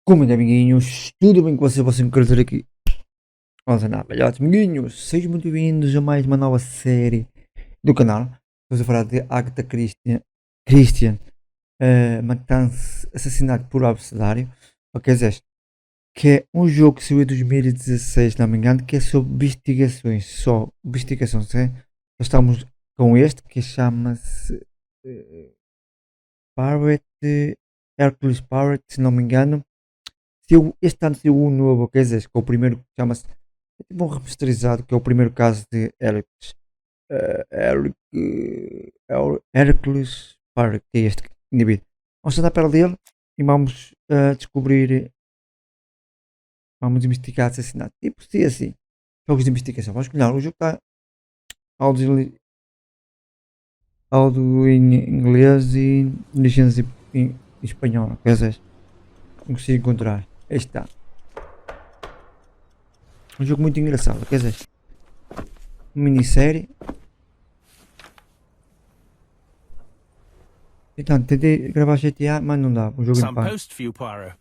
Como é, amiguinhos? Tudo bem com vocês? Quero dizer aqui. Vamos andar, velhotes, amiguinhos. Sejam muito bem-vindos a mais uma nova série do canal. Estamos a falar de Agatha Christie, matança, assassinato por abecedário. Ok, Zé? Que é um jogo que saiu em 2016, se não me engano, que é sobre investigações. Só investigações, é? Nós estamos com este que chama-se Pirate, Hercules Pirate, se não me engano. Este ano saiu um novo, quer dizer, que é o primeiro que chama-se. É tipo um remasterizado, que é o primeiro caso de Hercules. Hercules Park, que é este indivíduo. Vamos andar para dele e vamos descobrir. Vamos investigar assassinato. Tipo, se assim. Jogos de investigação. Vamos escolher. O jogo está áudio em inglês e legendas em espanhol. Quer dizer, não consigo encontrar. Este está. Um jogo muito engraçado, quer dizer, uma minissérie. Então, tentei gravar GTA, mas não dá. O jogo Some em paz. post for you, Poirot.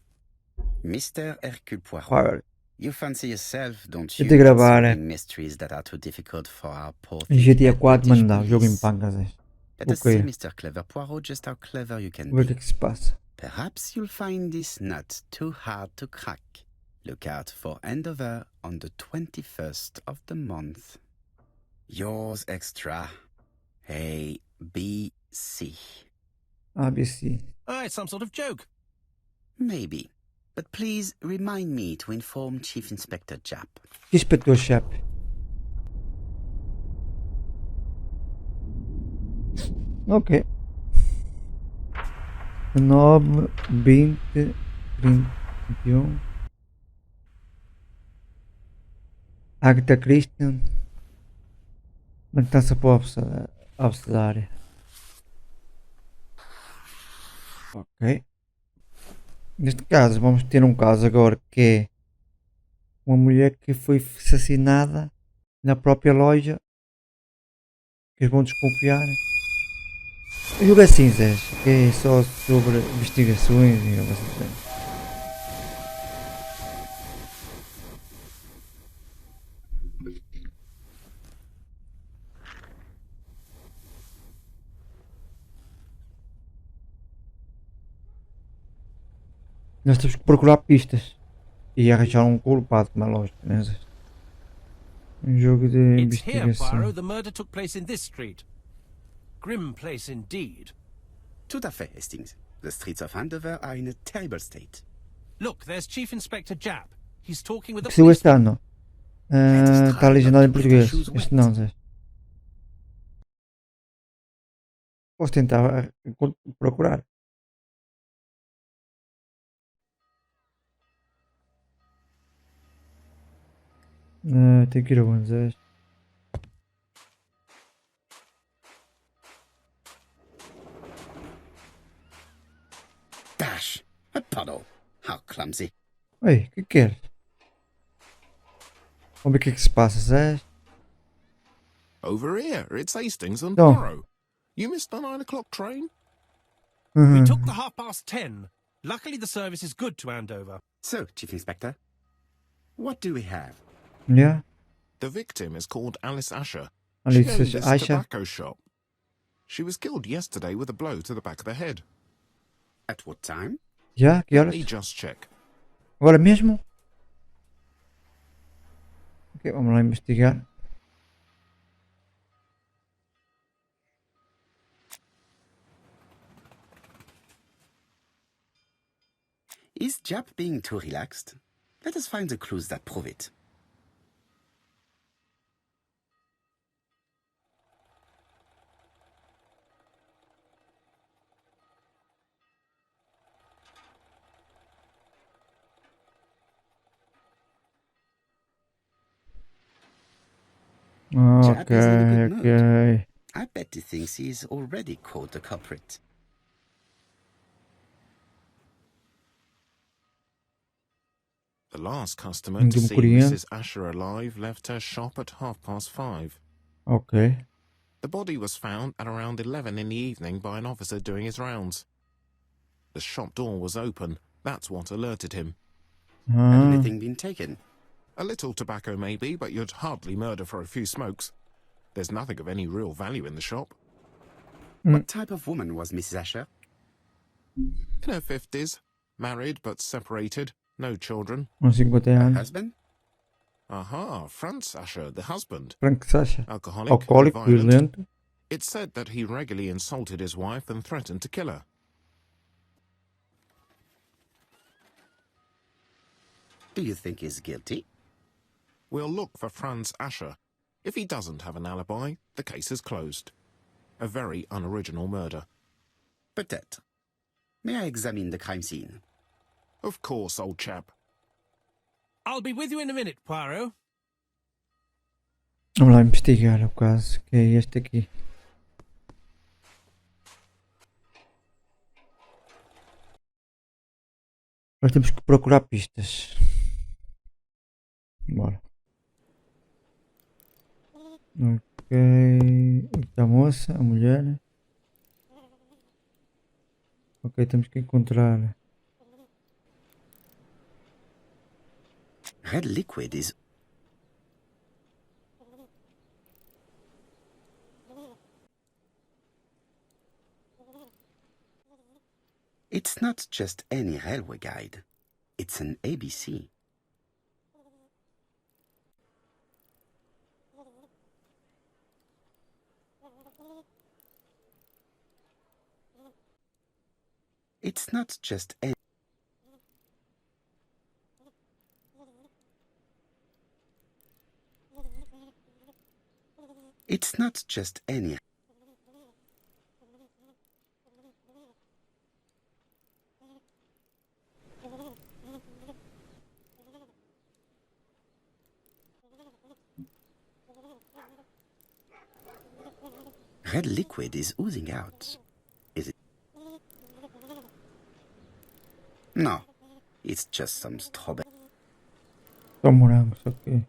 Mr. Hercule Poirot, Poirot. you fancy yourself, don't you, Tentei gravar solving mysteries that are too difficult for our poor em GTA thick-head 4, mas British não dá. O jogo em police? paz, quer dizer. Let us see, Mr. Clever Poirot, just how clever you can Vou ver o que é be. que se passa. Perhaps you'll find this nut too hard to crack. Look out for Andover on the 21st of the month. Yours extra. A, B, C. ABC. Oh, it's some sort of joke. Maybe. But please remind me to inform Chief Inspector Japp. Inspetor Chape. Ok. 9, 20, 21. Agatha Christie. Matança para o abecedário. Ok. Neste caso, vamos ter um caso agora que é uma mulher que foi assassinada na própria loja. Que eles vão desconfiar. O jogo é cinzas, que é só sobre investigações e algo assim. Nós temos que procurar pistas e arranjar um culpado, como é lógico, né? Um jogo de It's here, investigação. Poirot. The murder took place in this street. Grim place indeed. Tout à fait, Hastings. The streets of Andover are in a terrible state. Look, there's Chief Inspector Japp. He's talking with the Saiu este police. ano. Está legendado em português. Este não, Zé. Posso tentar procurar. Tem que ir aonde, Zé? Dash! A puddle! How clumsy! Ei, o que quer? Vamos ver o que é que se passa, Zé. Over here, it's Hastings and No. Poirot. You missed the 9 o'clock train? We took the 10:30. Luckily, the service is good to Andover. So, Chief Inspector, what do we have? Yeah. The victim is called Alice Asher. Alice She owned this Asher. tobacco shop. She was killed yesterday with a blow to the back of the head. At what time? Já? Que Let horas? me just check. Agora mesmo? Ok, vamos lá investigar. Is Japp being too relaxed? Let us find the clues that prove it. Japp is in a good mood. Ok. I bet he thinks he's already caught the culprit. The last customer Nenhum to see coreano. Mrs. Asher alive left her shop at 5:30. Ok. The body was found at around 11 in the evening by an officer doing his rounds. The shop door was open, That's what alerted him. Had anything been taken? A little tobacco maybe, but you'd hardly murder for a few smokes. There's nothing of any real value in the shop. What type of woman was Mrs. Asher? In her 50s, married but separated, no children. Uns 50 Her anos. husband? Aha, Franz Asher, the husband. Frank Sasha. Alcoholic, Alcoólico, violent. violento. It's said that he regularly insulted his wife and threatened to kill her. Do you think he's guilty? We'll look for Franz Asher. If he doesn't have an alibi, the case is closed. A very unoriginal murder. Peut-être. May I examine the crime scene? Of course, old chap. I'll be with you in a minute, Poirot. Vamos lá investigar o caso, que é este aqui. Nós temos que procurar pistas. Bora. Ok. Aqui está a moça, a mulher. Ok, temos que encontrar. Red liquid is... It's not just any railway guide. It's an ABC. It's not just any... It's not just any... Red liquid is oozing out. Is it? No, it's just some strawberry. Só morangos, ok.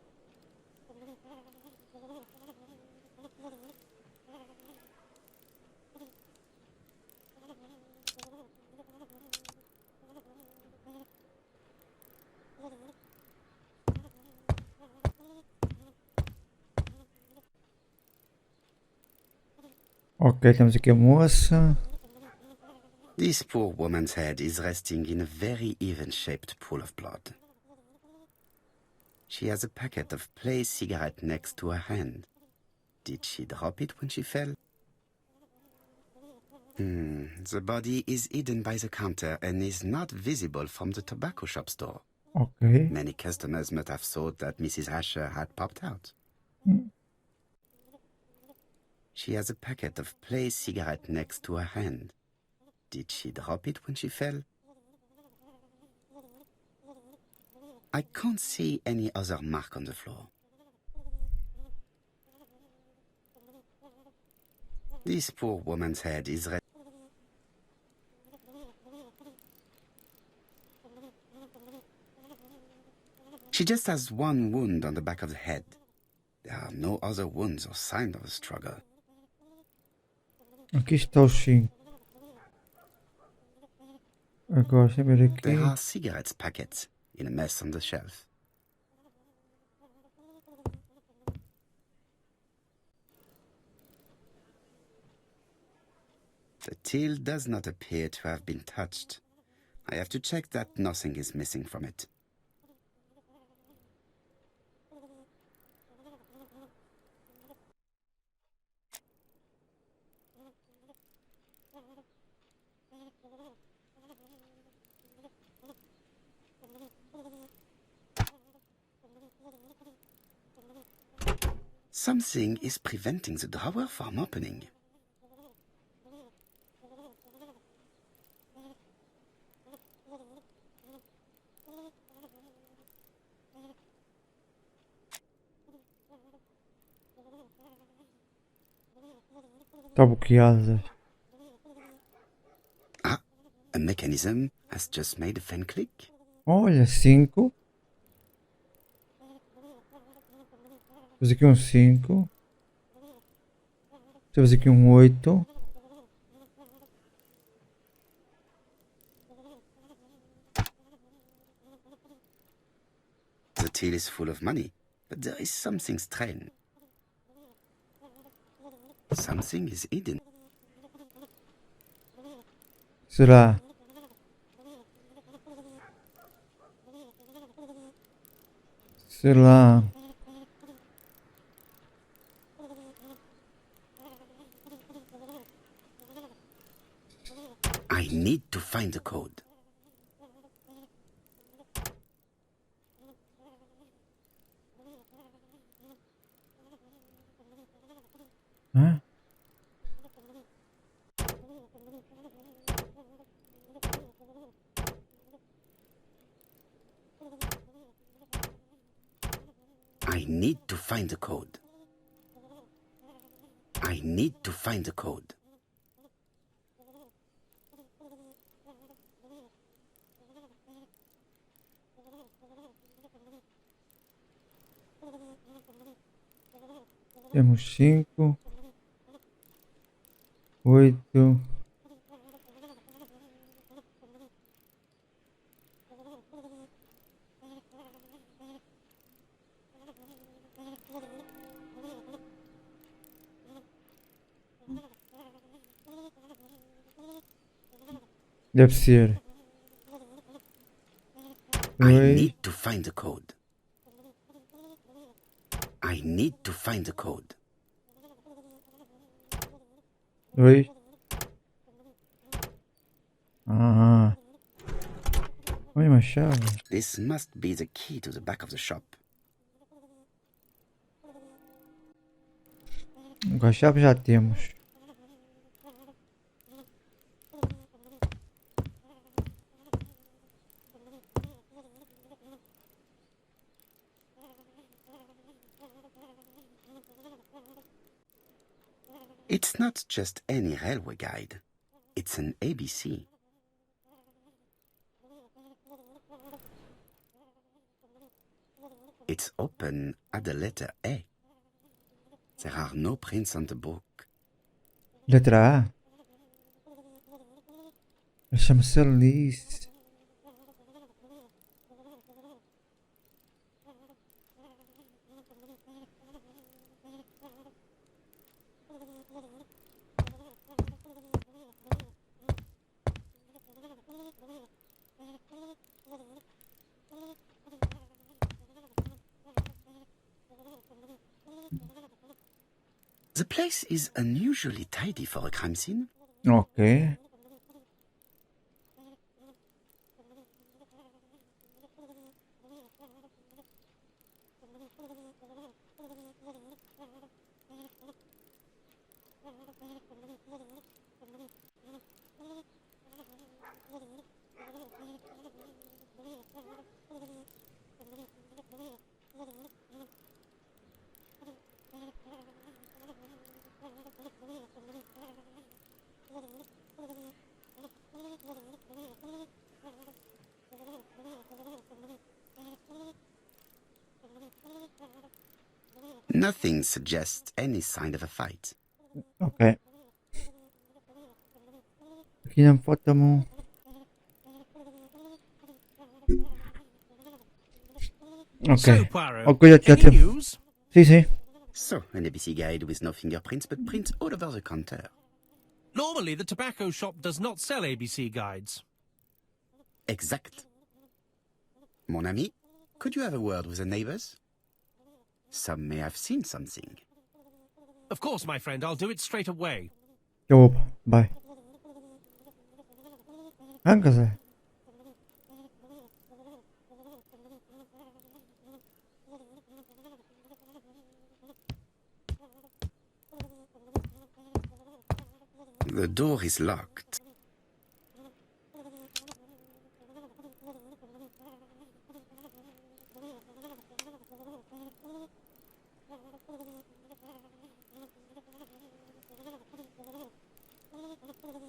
Ok, temos aqui a moça. This poor woman's head is resting in a very even-shaped pool of blood. She has a packet of placed cigarette next to her hand. Did she drop it when she fell? The body is hidden by the counter and is not visible from the tobacco shop door. Ok. Many customers must have thought that Mrs. Asher had popped out. She has a packet of placed cigarette next to her hand. Did she drop it when she fell? I can't see any other mark on the floor. This poor woman's head is red. She just has one wound on the back of the head. There are no other wounds or signs of a struggle. Aqui está o 5. Agora, deixa eu ver aqui. There are cigarettes packets in a mess on the shelf. The till does not appear to have been touched. I have to check that nothing is missing from it. Something is preventing the drawer from opening. Está bloqueada. Ah, a mechanism has just made a fan click. Olha, 5. Temos aqui um 5. Temos aqui um 8. till is full of money, but there is something strange. Something is hidden. Será? Sei lá. I need to find the code. Hã? I need to find the code. I need to find the code. Temos 5, 8. Deve ser. I 2. need to find the code. I need to find the code. 2. Ah. Olha uma chave. This must be the key to the back of the shop. Com a chave já temos. It's not just any railway guide. It's an ABC. It's open at the letter A. There are no prints on the book. Letra A. Chama-se Alice. The place is unusually tidy for a crime scene. Ok. Nothing suggests any sign of a fight. Ok. Aqui não falta um. Ok. So, Poirot, Ok, já any temos. news? Sim, sim. So, an ABC guide with no fingerprints but prints all over the counter. Normally, the tobacco shop does not sell ABC guides. Exact. Mon ami, could you have a word with the neighbors? Some may have seen something. Of course, my friend, I'll do it straight away. Opa, vai. Arranca, Zé. The door is locked.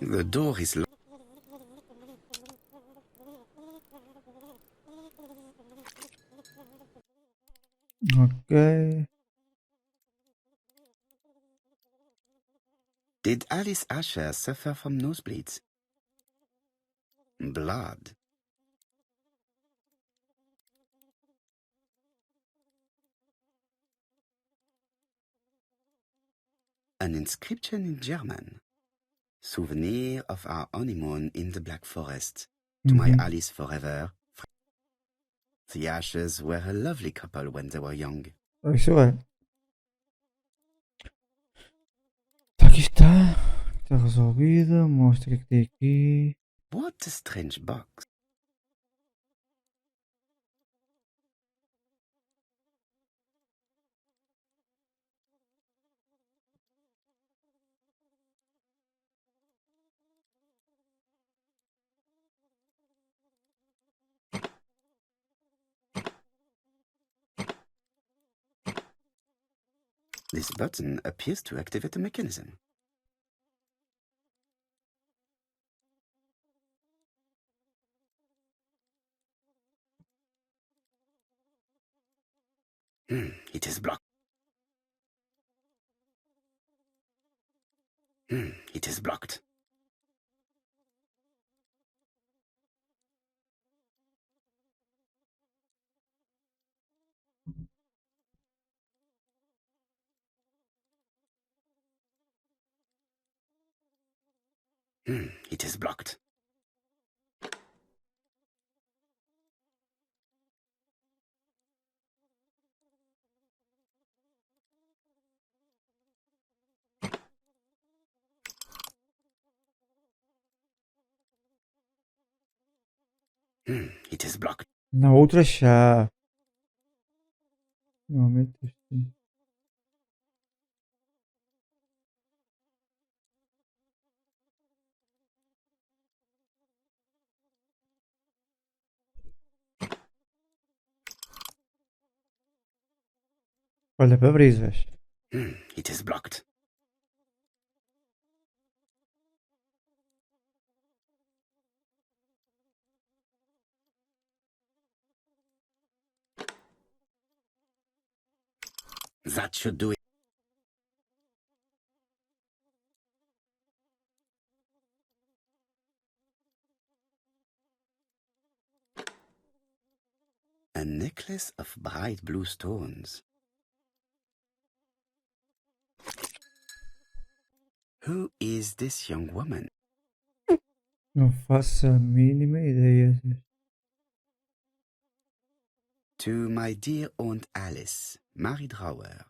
The door is locked. Ok. Did Alice Asher suffer from nosebleeds? Blood. An inscription in German. Souvenir of our honeymoon in the Black Forest. To my Alice forever. The ashes were a lovely couple when they were young. Isso é. Aqui está. Está resolvida. Mostra o que é que tem aqui. What a strange box. This button appears to activate a mechanism. It is blocked. It is blocked. It is blocked. It is blocked. Na outra chave. Normalmente assim. Olha para brisas. It is blocked. That should do it. A necklace of bright blue stones. Who is this young woman? Não faço a mínima ideia. To my dear Aunt Alice, Mary Drower.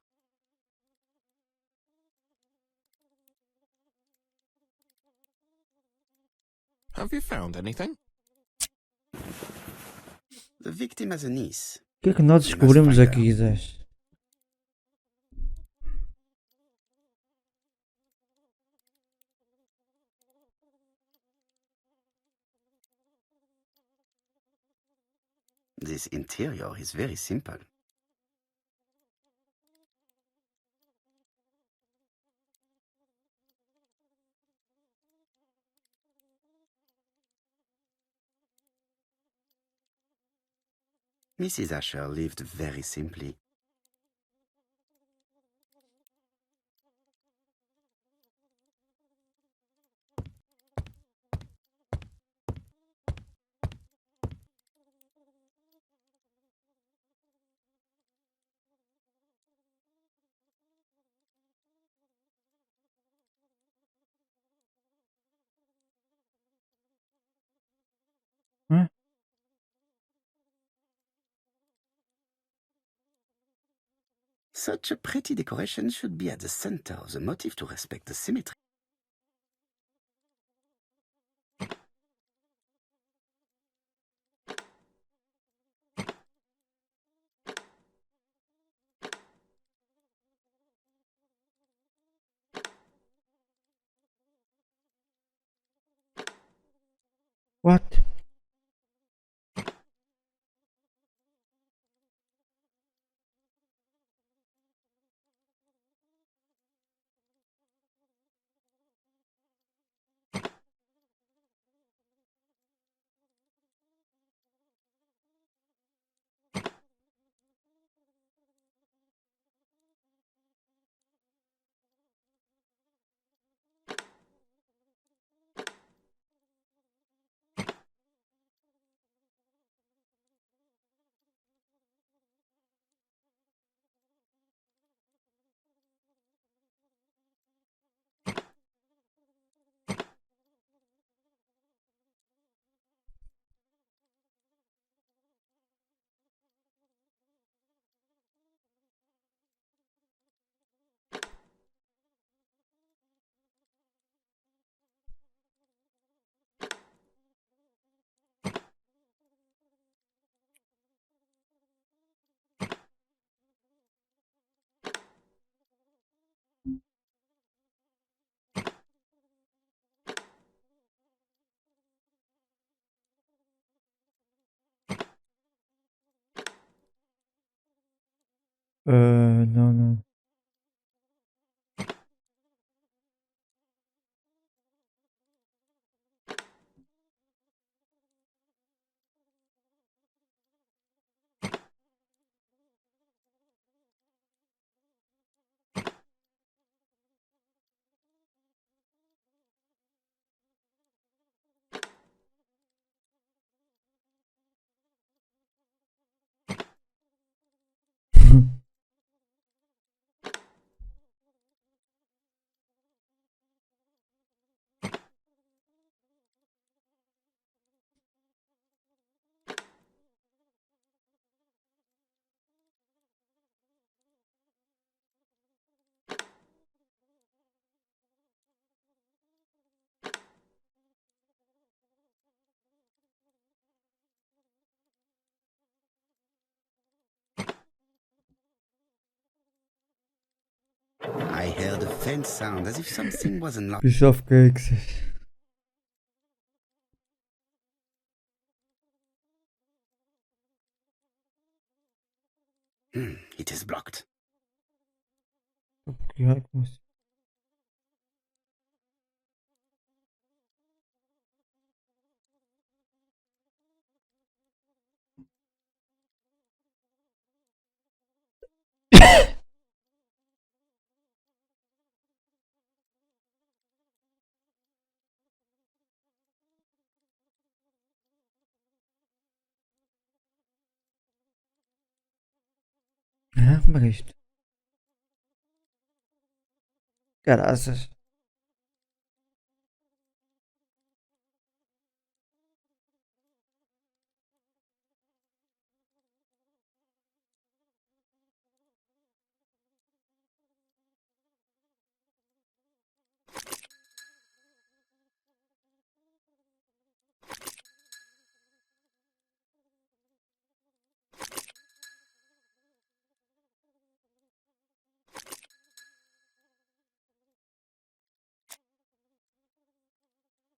Have you found anything? The victim has a niece. O que é que nós descobrimos aqui, Zé? This interior is very simple. Mrs. Asher lived very simply. Hã? Such a pretty decoration should be at the center of the motif to respect the symmetry. What? Não, não. I heard a faint sound as if something was unlocked. Piece of cakes. It is blocked. Ai, como assim? Como é que é isto? Caraças.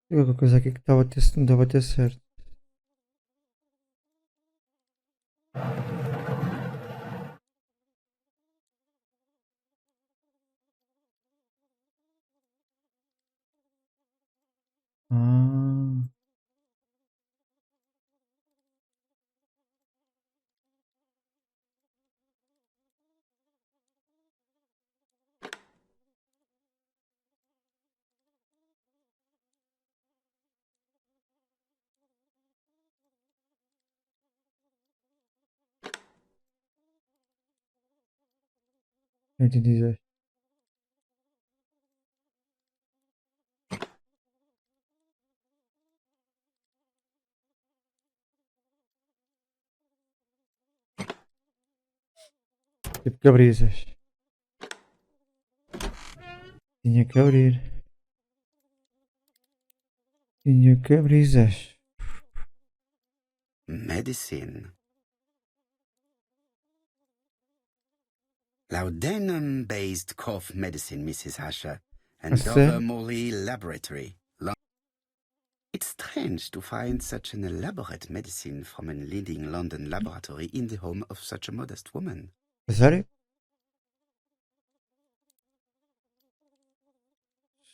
Tem alguma coisa aqui que estava a ter, não estava a ter certo. Ah. Entendi. Tipo que abrisas. Tinha que abrir. Tinha que abrisas. Medicine. Laudanum-based cough medicine, Mrs. Asher, and sério? Dover Morley Laboratory. It's strange to find such an elaborate medicine from a leading London laboratory in the home of such a modest woman. A sério?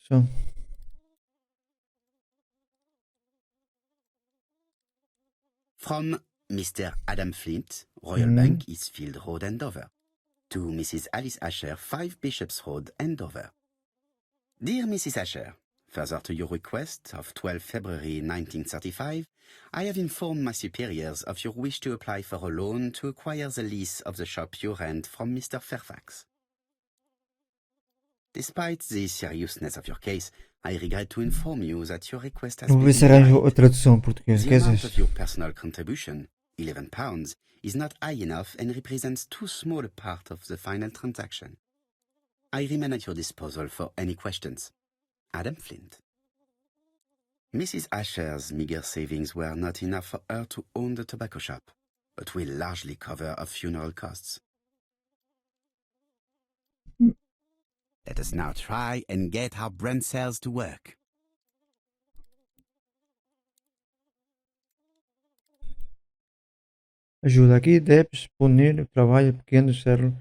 São. From Mr. Adam Flint, Royal Bank, Eastfield Road, Andover. To Mrs. Alice Asher, 5 Bishops Road, Andover. Dear Mrs. Asher, further to your request of 12 February 1935, I have informed my superiors of your wish to apply for a loan to acquire the lease of the shop you rent from Mr. Fairfax. Despite the seriousness of your case, I regret to inform you that your request has Vou been ver se arranjo a denied. tradução portuguesa. The amount of your personal contribution, £11, is not high enough and represents too small a part of the final transaction. I remain at your disposal for any questions. Adam Flint. Mrs. Asher's meager savings were not enough for her to own the tobacco shop, but will largely cover her funeral costs. Let us now try and get our brain cells to work. Ajuda aqui, DEPs, punir, trabalho, pequeno, cerro.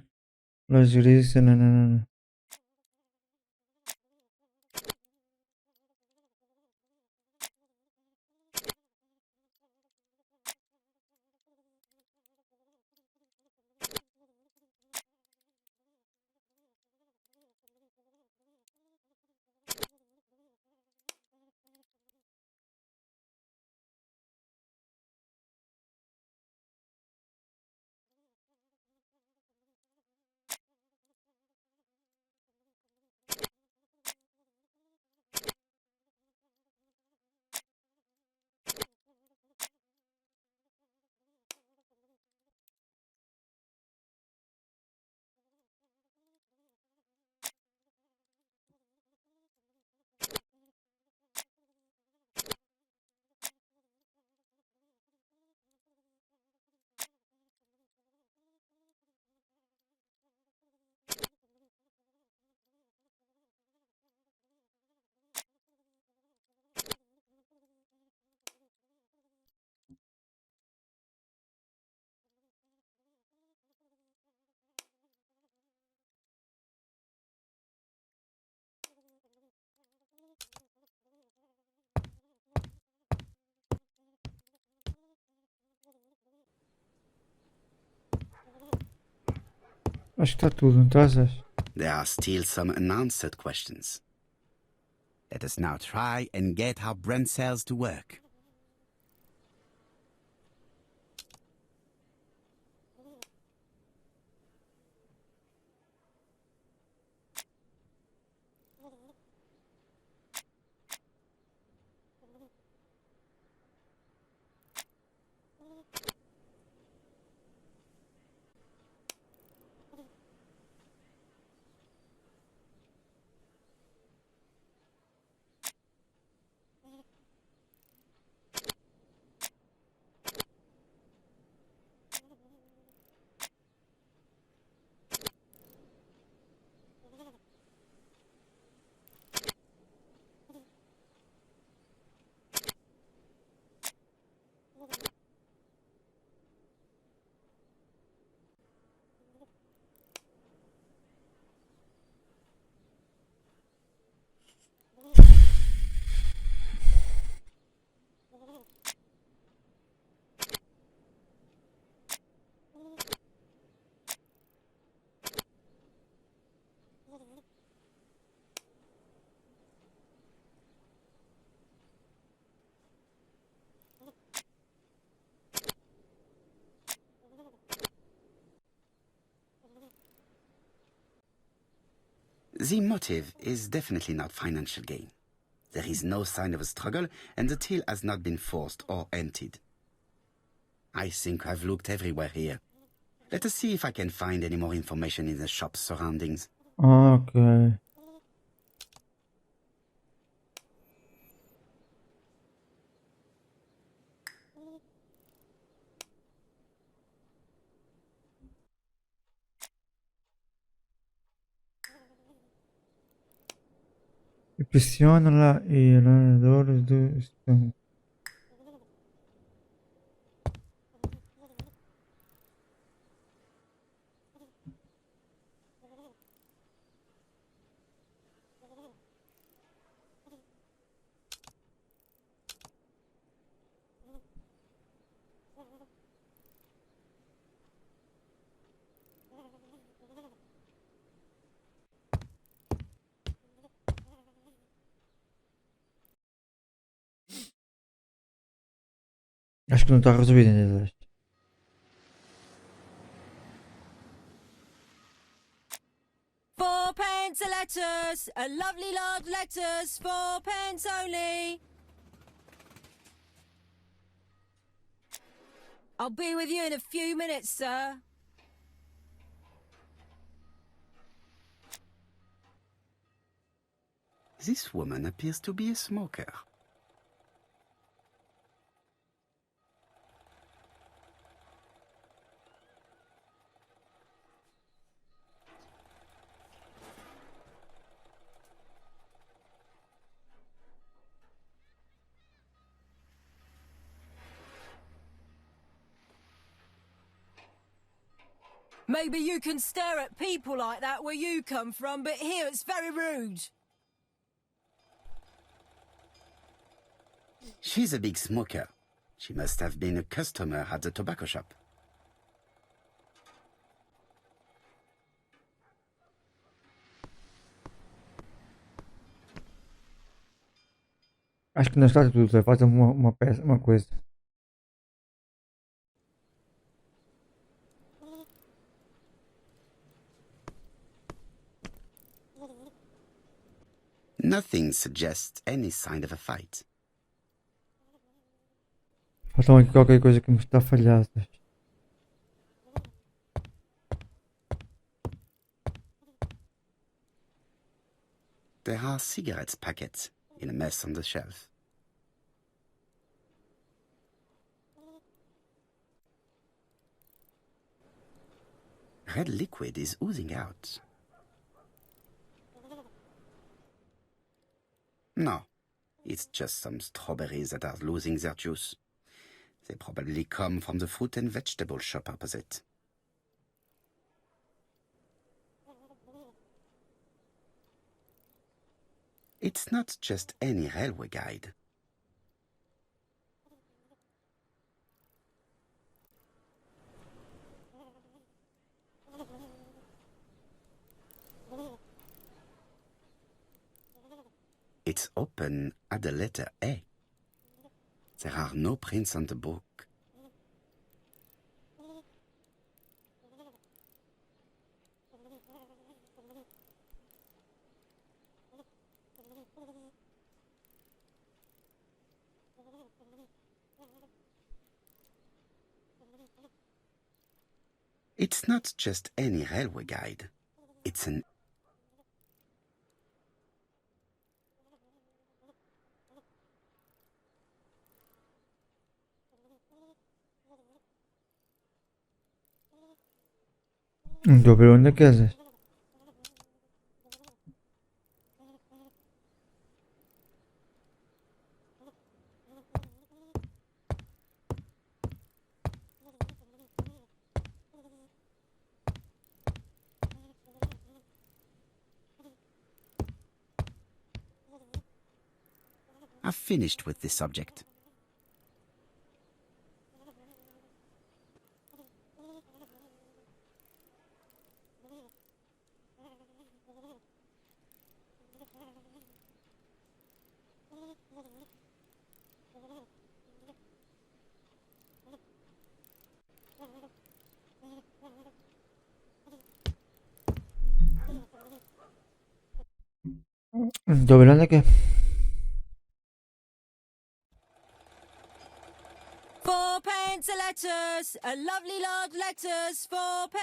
Plagiarista, não. Acho que está tudo, não estás? There are still some unanswered questions. Let us now try and get our brain cells to work. The motive is definitely not financial gain. There is no sign of a struggle, and the deal has not been forced or emptied. I think I've looked everywhere here. Let us see if I can find any more information in the shop's surroundings. Ok. Pressiona-la e narradores do... Acho que não está resolvido ainda. £4 a letters, a lovely large letters, £4 only. I'll be with you in a few minutes, sir. This woman appears to be a smoker. Maybe you can stare at people like that where you come from, but here it's very rude. She's a big smoker. She must have been a customer at the tobacco shop. Acho que não está tudo, só falta uma peça, uma coisa. Nothing suggests any sign of a fight. Falta aqui qualquer coisa que me está falhada. There are cigarette packets in a mess on the shelf. Red liquid is oozing out. No, it's just some strawberries that are losing their juice. They probably come from the fruit and vegetable shop opposite. It's not just any railway guide. It's open at the letter A. There are no prints on the book. It's not just any railway guide. It's an Não estou a ver onde é que é. I've finished with this subject. Não estou a ver onde é que é. 4p a letters, a lovely large letters, 4p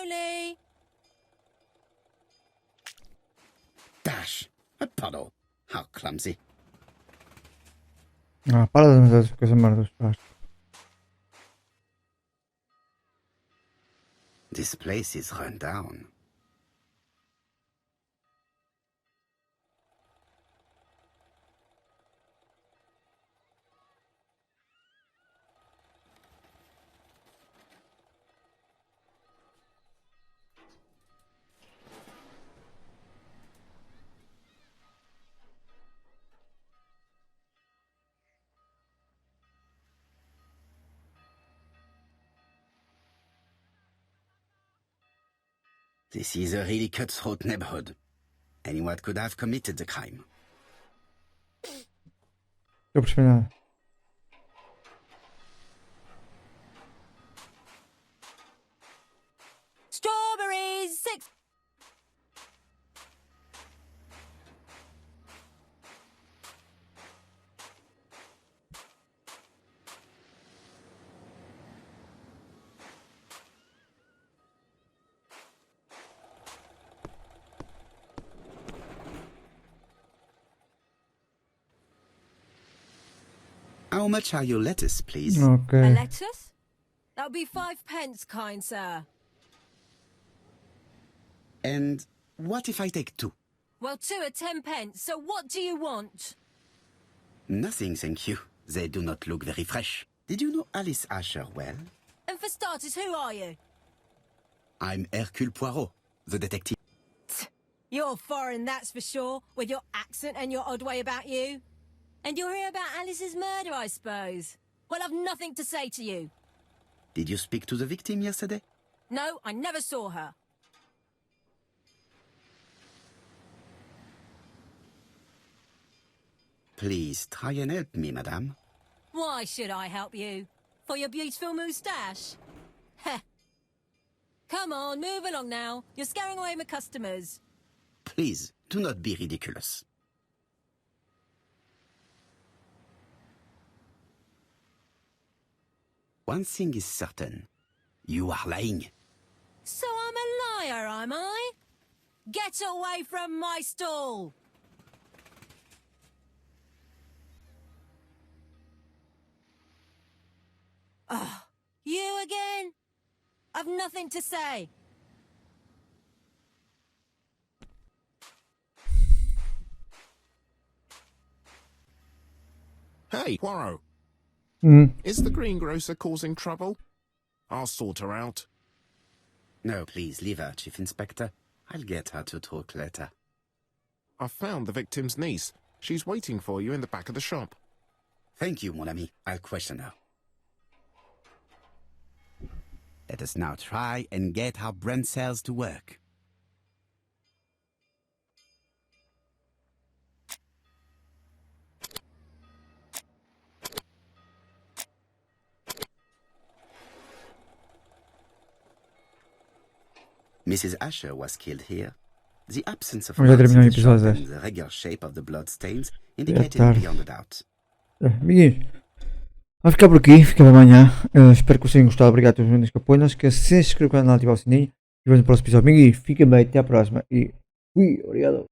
only. Dash! A puddle! How clumsy. Ah, para de meter essas coisas merdas. This place is run down. This is a really cutthroat neighborhood. Anyone could have committed the crime. Estou a perceber nada. Strawberries, 6. How much are your lettuce, please? A Ok. lettuce? That'll be 5p, kind sir. And what if I take 2? Well, 2 are 10p, so what do you want? Nothing, thank you. They do not look very fresh. Did you know Alice Asher well? And for starters, who are you? I'm Hercule Poirot, the detective. You're foreign, that's for sure, with your accent and your odd way about you. And you're here about Alice's murder, I suppose. Well, I've nothing to say to you. Did you speak to the victim yesterday? No, I never saw her. Please try and help me, madame. Why should I help you? For your beautiful moustache? Heh. Come on, move along now. You're scaring away my customers. Please, do not be ridiculous. One thing is certain. You are lying. So I'm a liar, am I? Get away from my stall! Oh, you again? I've nothing to say. Hey, Poirot. Is the greengrocer causing trouble? I'll sort her out. No, please, leave her, Chief Inspector. I'll get her to talk later. I found the victim's niece. She's waiting for you in the back of the shop. Thank you, mon ami. I'll question her. Let us now try and get our brain cells to work. Mrs. Asher was killed here. The absence of Já marks in terminou o the shop episódio. and the regular shape of the blood stains indicated beyond a doubt. Amiguinhos, vamos ficar por aqui, fica amanhã. Espero que vocês tenham gostado. Obrigado a todos os que apoiam. Não se esqueçam de se inscrever no canal e ativar o sininho. E vemos no próximo episódio. Amiguinhos, fiquem bem, até à próxima. E fui, obrigado.